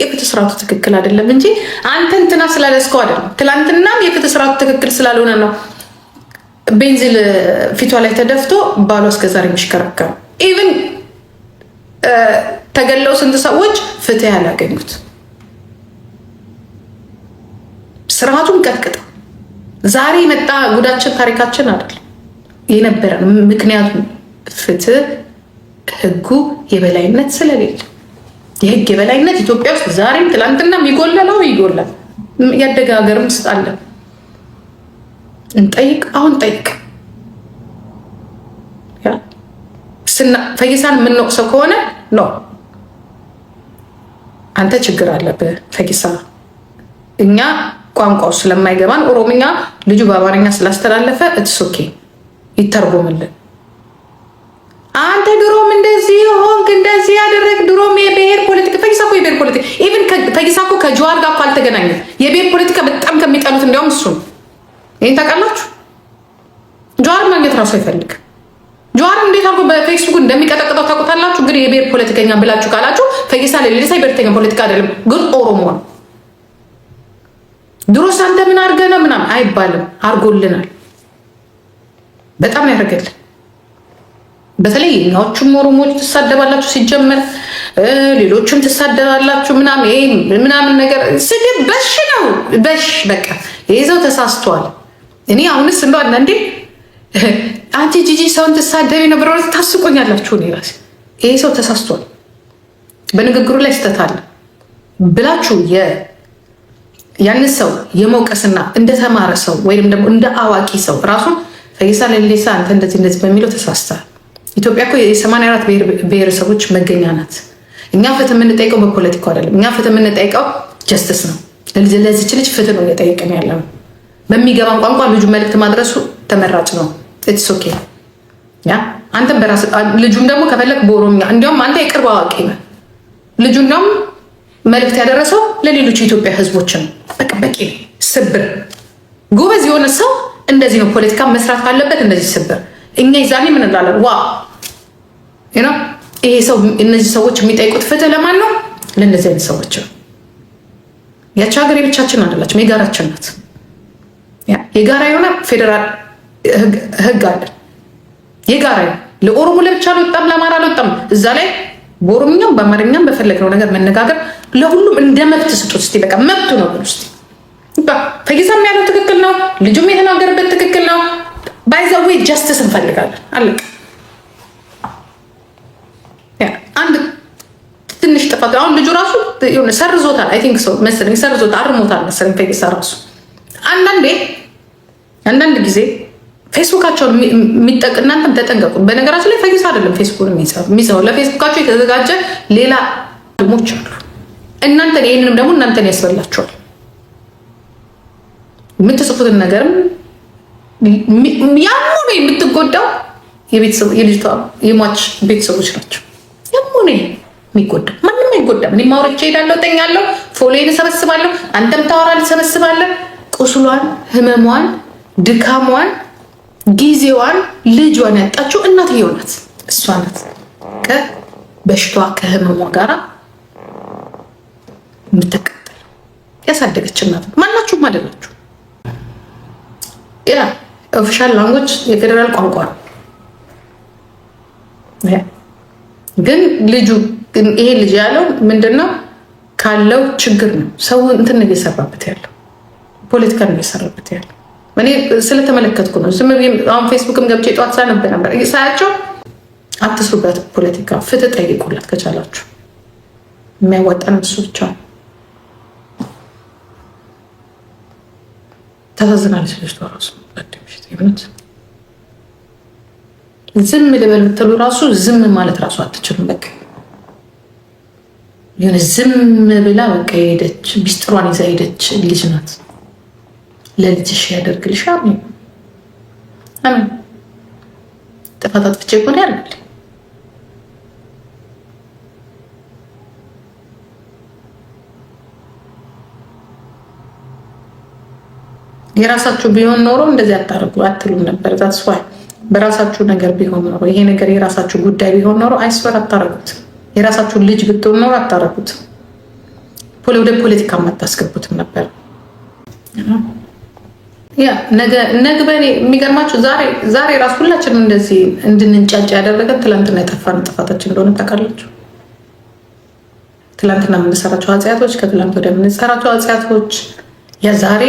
የፍትህ ስርዓቱ ትክክል አይደለም እንጂ አንተ እንትና ስላለስከው አይደለም። ትላንትናም የፍትህ ስርዓቱ ትክክል ስላልሆነ ነው ቤንዚል ፊቷ ላይ ተደፍቶ ባሏ እስከዛሬ የሚሽከረከሩ። ኢቭን ተገለው ስንት ሰዎች ፍትህ ያላገኙት ስርዓቱን ቀጥቅጠው ዛሬ መጣ ጉዳችን ታሪካችን አይደለም የነበረን። ምክንያቱም ፍትህ ህጉ የበላይነት ስለሌለ፣ የህግ የበላይነት ኢትዮጵያ ውስጥ ዛሬም ትላንትና ይጎላል ያደገ ሀገርም ውስጥ አለ። እንጠይቅ፣ አሁን ጠይቅ። ፈይሳን የምንወቅሰው ከሆነ ነው አንተ ችግር አለብህ ፈይሳ። እኛ ቋንቋው ስለማይገባን ኦሮምኛ ልጁ በአማርኛ ስላስተላለፈ እትስ ኦኬ ይተርጎምልን። አንተ ድሮም እንደዚህ ሆንክ እንደዚህ ያደረግ ድሮም የብሔር ፖለቲካ። ፈይሳ እኮ የብሔር ፖለቲካ ኢቭን ፈይሳ እኮ ከጀዋር ጋር እኮ አልተገናኘም። የብሔር ፖለቲካ በጣም ከሚጠሉት እንዲያውም እሱ ነው። ይህን ታውቃላችሁ። ጀዋር ማግኘት ራሱ አይፈልግ። ጀዋር እንዴት አድርጎ በፌስቡክ እንደሚቀጠቅጠው ታውቁታላችሁ። እንግዲህ የብሔር ፖለቲከኛ ብላችሁ ካላችሁ ፈይሳ ሌሊሳ የብሔርተኛ ፖለቲካ አይደለም፣ ግን ኦሮሞ ነው። ድሮስ አንተ ምን አድርገህ ነው ምናምን አይባልም። አድርጎልናል፣ በጣም ያደርገልን። በተለይ የኛዎቹም ኦሮሞዎች ትሳደባላችሁ፣ ሲጀመር ሌሎቹም ትሳደባላችሁ ምናምን ነገር ስድብ በሽ ነው በሽ። በቃ ይዘው ተሳስተዋል። እኔ አሁንስ እንደው አንዳንዴ አንቺ ጂጂ ሰውን ትሳደቢ ነበር ታስቆኛላችሁ። እኔ ራሴ ይሄ ሰው ተሳስቷል፣ በንግግሩ ላይ ስህተት አለ ብላችሁ ያንን ሰው የመውቀስና እንደተማረ ሰው ወይም ደግሞ እንደ አዋቂ ሰው ራሱን ፈይሳ ሌሊሳ አንተ እንደዚህ በሚለው ተሳስተሃል። ኢትዮጵያ እኮ የ84 ብሔረሰቦች መገኛ ናት። እኛ ፍትህ የምንጠይቀው በፖለቲካው አይደለም። እኛ ፍትህ የምንጠይቀው ጀስትስ ነው። ለዚች ልጅ ፍትህ ነው እየጠየቅን ያለ ነው። በሚገባን ቋንቋ ልጁ መልዕክት ማድረሱ ተመራጭ ነው። ኢትስ ኦኬ። አንተ በራስ ልጁም ደግሞ ከፈለግ በኦሮምኛ እንዲያውም አንተ የቅርብ አዋቂ ነህ። ልጁ እንዲያውም መልዕክት ያደረሰው ለሌሎች የኢትዮጵያ ህዝቦች ነው። በቃ በቂ ስብር ጎበዝ የሆነ ሰው እንደዚህ ነው ፖለቲካ መስራት ካለበት እንደዚህ ስብር። እኛ ይዛኔ ምን እንላለን? ዋ ይሄ ሰው እነዚህ ሰዎች የሚጠይቁት ፍትህ ለማን ነው? ለእነዚህ አይነት ሰዎች ነው። ያቺ ሀገር የብቻችን አይደላችም፣ የጋራችን ናት። የጋራ የሆነ ፌዴራል ህግ አለ። የጋራ ለኦሮሞ ለብቻ አልወጣም፣ ለአማራ አልወጣም። እዛ ላይ በኦሮምኛም በአማርኛም በፈለግነው ነገር መነጋገር ለሁሉም እንደ መብት ስጡት። እስኪ በቃ መብቱ ነው ብሎ ስ ፈይሳም ያለው ትክክል ነው፣ ልጁም የተናገረበት ትክክል ነው። ባይዘዌ ጀስትስ እንፈልጋለን። አለቀ። አንድ ትንሽ ጥፋት አሁን ልጁ ራሱ ሰርዞታል። አይ ቲንክ ሰው መሰለኝ ሰርዞታል፣ አርሞታል መሰለኝ ፈይሳ ራሱ። አንዳንድ ጊዜ ፌስቡካቸውን የሚጠቅ እናንተም ተጠንቀቁ። በነገራችን ላይ ፈይሳ አይደለም ፌስቡክ የሚሰሩ ለፌስቡካቸው የተዘጋጀ ሌላ ድሞች አሉ። እናንተን ይህንንም ደግሞ እናንተን ያስበላቸዋል። የምትጽፉትን ነገርም ያሙ ነው የምትጎዳው። የልጅቷ የሟች ቤተሰቦች ናቸው። ያሙ ነው የሚጎዳው። ማንም አይጎዳም። እኔ ማውረቻ ሄዳለሁ፣ ጠኛለሁ፣ ፎሎዬን እሰበስባለሁ፣ አንተም ታወራለህ፣ ትሰበስባለህ። ቁስሏን፣ ህመሟን፣ ድካሟን፣ ጊዜዋን፣ ልጇን ያጣችው እናትየው ናት። እሷ ናት ከበሽታዋ ከህመሟ ጋራ የምትቀጠል ያሳደገች እናት። ማናችሁም አይደላችሁ። ያ ኦፊሻል ላንጉጅ የፌዴራል ቋንቋ ነው። ግን ልጁ ይሄ ልጅ ያለው ምንድነው? ካለው ችግር ነው። ሰው እንትን እየሰራበት ያለው ፖለቲካ ነው እየሰራበት ያለው። እኔ ስለተመለከትኩ ነው። ዝም ብዬ አሁን ፌስቡክም ገብቼ ጠዋት ሳነብ ነበር ሳያቸው። አትስሩበት ፖለቲካ፣ ፍትህ ጠይቁላት ከቻላችሁ። የሚያዋጣን እሱ ብቻ ነው። ታሳዝናለች ልጅቷ ራሱ። ዝም ልበል ብትሉ ራሱ ዝም ማለት ራሱ አትችሉም። በቃ የሆነ ዝም ብላ በቃ ሄደች፣ ሚስጥሯን ይዛ ሄደች ልጅ ናት። ለልጅሽ ያደርግልሽ። አሜን አሜን። ጥፋት አጥፍቼ እኮ ነው ያደርግልኝ። የራሳችሁ ቢሆን ኖሮ እንደዚህ አታረጉ አትሉም ነበር። ዛትስ ዋይ በራሳችሁ ነገር ቢሆን ኖሮ ይሄ ነገር የራሳችሁ ጉዳይ ቢሆን ኖሮ አይስወር አታረጉት። የራሳችሁ ልጅ ብትሆን ኖሮ አታረጉት። ወደ ፖለቲካ አታስገቡትም ነበር። ያ ነገ በኔ የሚገርማችሁ ዛሬ ራሱ ሁላችንም እንደዚህ እንድንጫጫ ያደረገን ትላንትና የጠፋን ጥፋታችን እንደሆነ ታውቃላችሁ። ትላንትና የምንሰራቸው ኃጢአቶች ከትላንት ወደ የምንሰራቸው ኃጢአቶች ያ ዛሬ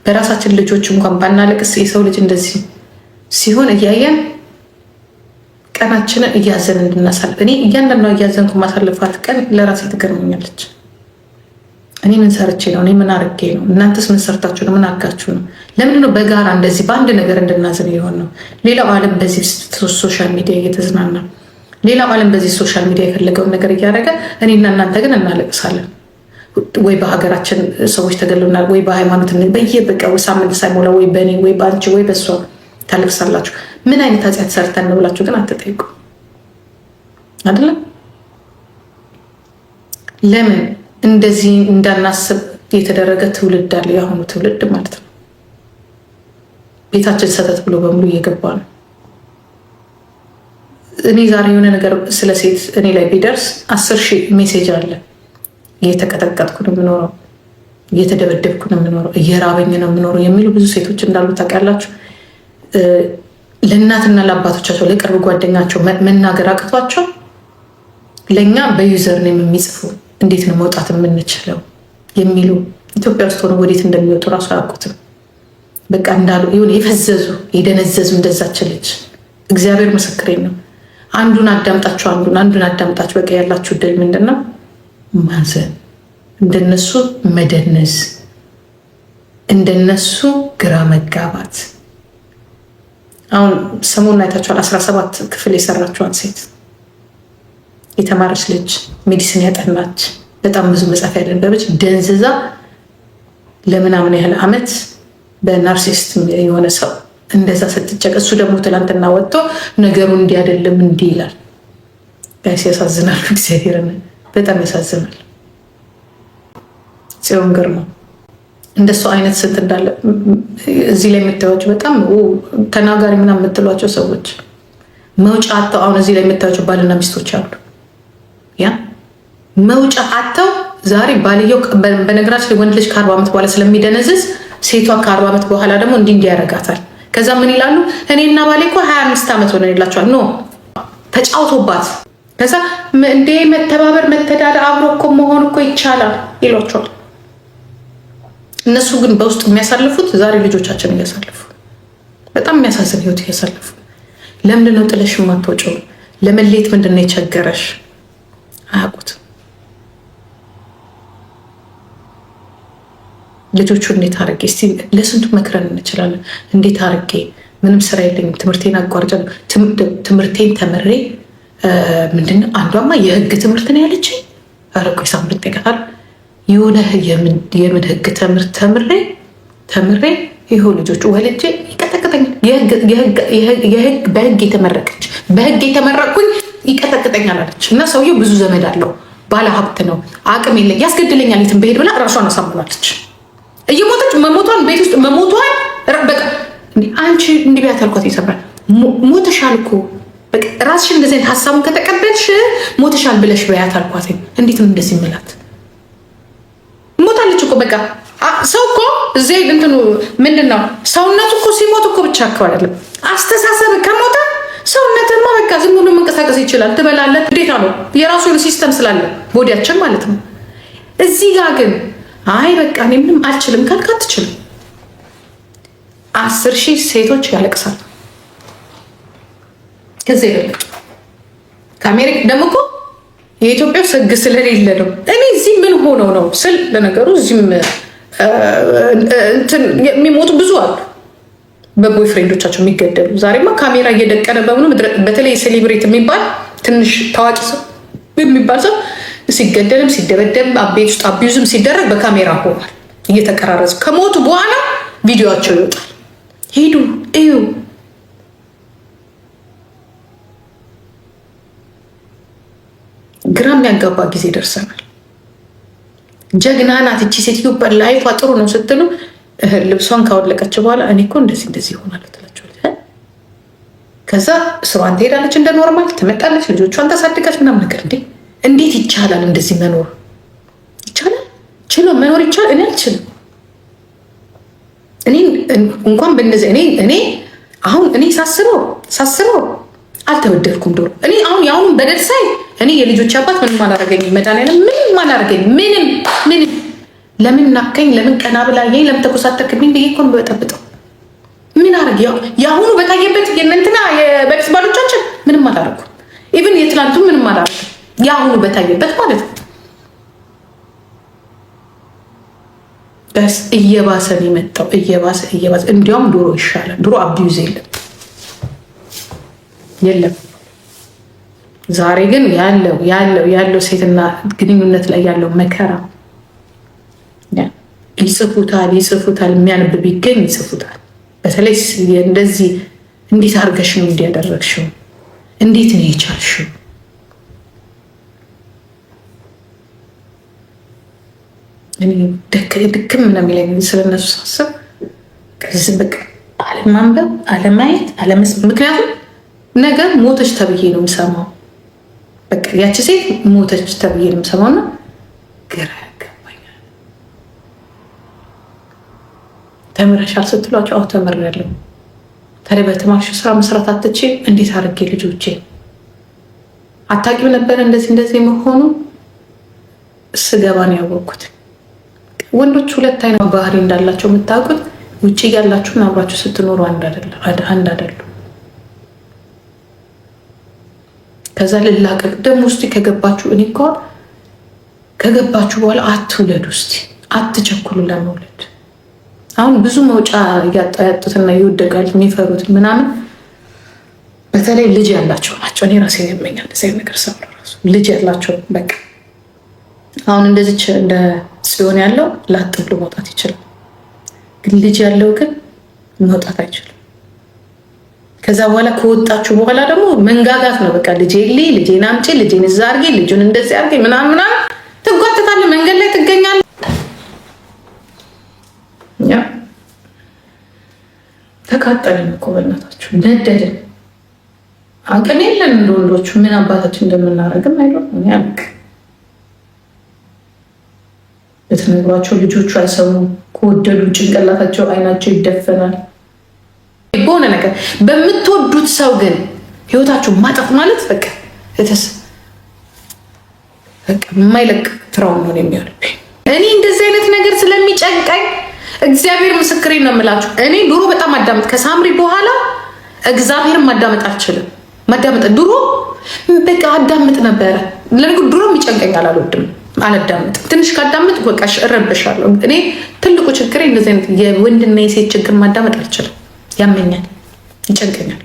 በራሳችን ልጆች እንኳን ባናለቅስ የሰው ልጅ እንደዚህ ሲሆን እያየን ቀናችንን እያዘን እንድናሳልፍ። እኔ እያንዳንዷ እያዘንኩ ማሳልፋት ቀን ለራሴ ትገርመኛለች። እኔ ምን ሰርቼ ነው? እኔ ምን አርጌ ነው? እናንተስ ምን ሰርታችሁ ነው? ምን አርጋችሁ ነው? ለምንድን ነው በጋራ እንደዚህ በአንድ ነገር እንድናዝን የሆን ነው? ሌላው ዓለም በዚህ ሶሻል ሚዲያ እየተዝናና፣ ሌላው ዓለም በዚህ ሶሻል ሚዲያ የፈለገውን ነገር እያደረገ፣ እኔና እናንተ ግን እናለቅሳለን። ወይ በሀገራችን ሰዎች ተገለውናል፣ ወይ በሃይማኖት በየበቀው ሳምንት ሳይሞላ ወይ በእኔ ወይ በአንቺ ወይ በእሷ ታለቅሳላችሁ። ምን አይነት ኃጢአት ሰርተን ነው ብላችሁ ግን አትጠይቁ። አይደለም ለምን እንደዚህ እንዳናስብ የተደረገ ትውልድ አለ። የአሁኑ ትውልድ ማለት ነው። ቤታችን ሰተት ብሎ በሙሉ እየገባ ነው። እኔ ዛሬ የሆነ ነገር ስለ ሴት እኔ ላይ ቢደርስ 10,000 ሜሴጅ አለ። እየተቀጠቀጥኩ ነው የምኖረው፣ እየተደበደብኩ ነው የምኖረው፣ እየራበኝ ነው የምኖረው የሚሉ ብዙ ሴቶች እንዳሉ ታውቃላችሁ። ለእናትና ለአባቶቻቸው ለቅርብ ጓደኛቸው መናገር አቅቷቸው ለእኛ በዩዘር ነው የሚጽፉ እንዴት ነው መውጣት የምንችለው የሚሉ ኢትዮጵያ ውስጥ ሆነ ወዴት እንደሚወጡ እራሱ አያውቁትም። በቃ እንዳሉ ይሁን የፈዘዙ የደነዘዙ እንደዛች ልጅ እግዚአብሔር ምስክሬ ነው። አንዱን አዳምጣችሁ አንዱን አዳምጣችሁ በቃ ያላችሁ ድል ምንድን ነው? ማዘን፣ እንደነሱ መደነዝ፣ እንደነሱ ግራ መጋባት። አሁን ሰሞኑን አይታችኋል። 17 ክፍል የሰራችኋት ሴት የተማረች ልጅ ሜዲሲን ያጠናች በጣም ብዙ መጻፍ ያለበች ደንዝዛ ለምናምን ያህል ዓመት በናርሲስት የሆነ ሰው እንደዛ ስትጨቅ፣ እሱ ደግሞ ትላንትና ወጥቶ ነገሩ እንዲህ አይደለም እንዲህ ይላል። ጋይስ ያሳዝናሉ። እግዚአብሔርን በጣም ያሳዝናል። ጽዮን ግርማ እንደሱ አይነት ስንት እንዳለ እዚህ ላይ የምታዩቸው በጣም ተናጋሪ ምናምን የምትሏቸው ሰዎች መውጫ አጥተው፣ አሁን እዚህ ላይ የምታዩቸው ባልና ሚስቶች አሉ። ያ መውጫ አጥተው ዛሬ ባልየው በነገራችን ወንድ ልጅ ከ40 ዓመት በኋላ ስለሚደነዝዝ ሴቷ ከ40 ዓመት በኋላ ደግሞ እንዲህ ያደርጋታል። ከዛ ምን ይላሉ? እኔና ባሌ እኮ 25 ዓመት ሆነ ይላቸዋል። ኖ ተጫውቶባት፣ ከዛ እንደ መተባበር መተዳደር አብሮ እኮ መሆን እኮ ይቻላል ይሏቸዋል። እነሱ ግን በውስጥ የሚያሳልፉት ዛሬ ልጆቻችን እያሳልፉ በጣም የሚያሳዝን ህይወት እያሳልፉ። ለምንድን ነው ጥለሽ የማትወጪው? ለመሌት ምንድን ነው የቸገረሽ? አያውቁትም። ልጆቹ እንዴት አርጌ እስቲ ለስንቱ መክረን እንችላለን። እንዴት አርጌ ምንም ስራ የለኝም፣ ትምህርቴን አቋርጬ ትምህርቴን ተምሬ ምንድነው አንዷማ የህግ ትምህርት ነው ያለችኝ። ኧረ ቆይ ሳምንት ይቀራል የሆነ የምን ህግ ትምህርት ተምሬ ይኸው ልጆቹ ወልጄ ይቀጠቅጥ ይቀጠቅጠኛል። በህግ የተመረቀች በህግ የተመረቅኩኝ ይቀጠቅጠኛል አለች። እና ሰውየው ብዙ ዘመድ አለው፣ ባለ ሀብት ነው፣ አቅም የለኝ ያስገድለኛል የትም ብሄድ ብላ ራሷን አሳምናለች። እየሞተች መሞቷን ቤት ውስጥ መሞቷን በቃ አንቺ እንዲህ ቢያት አልኳት ይሰብራል። ሞተሻል እኮ በቃ ራስሽን እንደዚህ አይነት ሀሳቡን ከተቀበልሽ ሞተሻል ብለሽ በያት አልኳት። እንዴት ነው እንደዚህ ምላት? ሞታለች እኮ በቃ ሰው እኮ እዚህ እንትኑ ምንድን ነው ሰውነቱ እኮ ሲሞት እኮ ብቻ እኮ አይደለም አስተሳሰብ ከሞተ ሰውነትማ በቃ ዝም ብሎ መንቀሳቀስ ይችላል። ትበላለህ፣ ግዴታ ነው የራሱ የሆነ ሲስተም ስላለ ቦዲያችን ማለት ነው። እዚህ ጋር ግን አይ በቃ እኔ ምንም አልችልም ካልክ አትችልም። 10,000 ሴቶች ያለቅሳል ከዚህ ይበልጥ ከአሜሪካ ደግሞ እኮ የኢትዮጵያ ሕግ ስለሌለ ነው። እኔ እዚህ ምን ሆነው ነው ስል ለነገሩ እዚህም የሚሞቱ ብዙ አሉ፣ በቦይ ፍሬንዶቻቸው የሚገደሉ። ዛሬማ ካሜራ እየደቀነ በምኑ በተለይ ሴሌብሬት የሚባል ትንሽ ታዋቂ ሰው የሚባል ሰው ሲገደልም ሲደበደብ ቤት ውስጥ አቢዩዝም ሲደረግ በካሜራ ሆኗል እየተቀራረጹ። ከሞቱ በኋላ ቪዲዮቸው ይወጣል። ሂዱ እዩ። ግራ የሚያጋባ ጊዜ ደርሰናል። ጀግና ናት እቺ ሴትዮ ላይፏ ጥሩ ነው ስትሉ ልብሷን ካወለቀች በኋላ እኔ እኮ እንደዚህ ይሆናል ትላቸዋለች። ከዛ ስሯን ትሄዳለች፣ እንደ ኖርማል ትመጣለች፣ ልጆቿን ታሳድጋች ምናምን ነገር። እንዴት ይቻላል እንደዚህ መኖር? ይቻላል? ችሎ መኖር ይቻላል? እኔ አልችልም። እኔ እንኳን በእነዚህ እኔ አሁን እኔ ሳስበው አልተበደልኩም። ዶሮ እኔ አሁን የአሁኑን በደል ሳይ እኔ የልጆች አባት ምንም አላረገኝም። መድኃኒዓለም ምንም አላረገኝም። ምንም ለምን ናከኝ? ለምን ቀና ብላየኝ? ለምን ተኮሳተርክብኝ ብዬ እኮ ነው በጠብጠው። ምን አረግ? የአሁኑ በታየበት የእንትና የበፊት ባሎቻችን ምንም አላረኩም። ኢቭን የትላንቱ ምንም አላረኩም። የአሁኑ በታየበት ማለት ነው። በስ እየባሰ ነው የመጣው። እየባሰ እንዲያውም ድሮ ይሻላል። ድሮ አቢዩዝ የለም። ዛሬ ግን ያለው ሴትና ግንኙነት ላይ ያለው መከራ ይጽፉታል። የሚያነብ ቢገኝ ይጽፉታል። በተለይ እንደዚህ እንዴት አድርገሽ ነው እንዲያደረግሽው? እንዴት ነው የቻልሽው? ድክም ነው የሚለኝ ስለነሱ ሳስብ። ከዚህ በቃ አለማንበብ፣ አለማየት፣ ምክንያቱም ነገር ሞተች ተብዬ ነው የምሰማው። በቃ ያቺ ሴት ሞተች ተብዬ ነው የምሰማው እና ግራ ያገባኛል። ተምረሻል ስትሏቸው አዎ ተምሬያለሁ። ታዲያ በተማርሽው ስራ መስራት አትችይም? እንዴት አድርጌ ልጆቼ አታውቂም ነበር እንደዚህ መሆኑ ስገባ ነው ያወቅኩት። ወንዶች ሁለት አይነት ባህሪ እንዳላቸው የምታውቁት ውጭ ያላችሁን አብራችሁ ስትኖሩ አንድ አይደለም። ከዛ ልላቀቅ ደግሞ ውስጥ ከገባችሁ እኔ እኮ ከገባችሁ በኋላ አትውለዱ፣ ውስጥ አትቸኩሉ ለመውለድ። አሁን ብዙ መውጫ ያጡትና ይወደቃል የሚፈሩት ምናምን በተለይ ልጅ ያላቸው ናቸው። እኔ ራሴ ያመኛል እንደዚህ ነገር ሰው ራሱ ልጅ ያላቸው በቃ አሁን እንደዚች እንደ ጽዮን ያለው ላጥ ብሎ መውጣት ይችላል፣ ግን ልጅ ያለው ግን መውጣት አይችልም። ከዛ በኋላ ከወጣችሁ በኋላ ደግሞ መንጋጋት ነው። በቃ ልጄን አምጪ፣ ልጄን እዛ አድርጌ፣ ልጁን እንደዚህ አድርጌ ምናምን ትጓትታለህ፣ መንገድ ላይ ትገኛለህ። ተቃጠልን እኮ በእናታችሁ ነደድን። አቅም የለን እንደ ወንዶቹ ምን አባታችን እንደምናደርግም አይደለም ያልቅ በተነግሯቸው ልጆቹ አይሰሙም። ከወደዱ ጭንቅላታቸው አይናቸው ይደፈናል። በሆነ ነገር በምትወዱት ሰው ግን ህይወታችሁ ማጠፍ ማለት በቃ የማይለቅ ትራውማ ነው የሚሆንብኝ። እኔ እንደዚህ አይነት ነገር ስለሚጨንቀኝ እግዚአብሔር ምስክሬን ነው የምላችሁ። እኔ ድሮ በጣም አዳምጥ ከሳምሪ በኋላ እግዚአብሔርን ማዳመጥ አልችልም። ድሮ በቃ አዳምጥ ነበረ። ለነገሩ ድሮም ይጨንቀኛል፣ አላዳምጥም። ትንሽ ካዳምጥ በቃ እረብሻለሁ። እኔ ትልቁ ችግሬ እንደዚህ አይነት የወንድና የሴት ችግር ማዳመጥ አልችልም። ያመኛል፣ ይጨንቀኛል።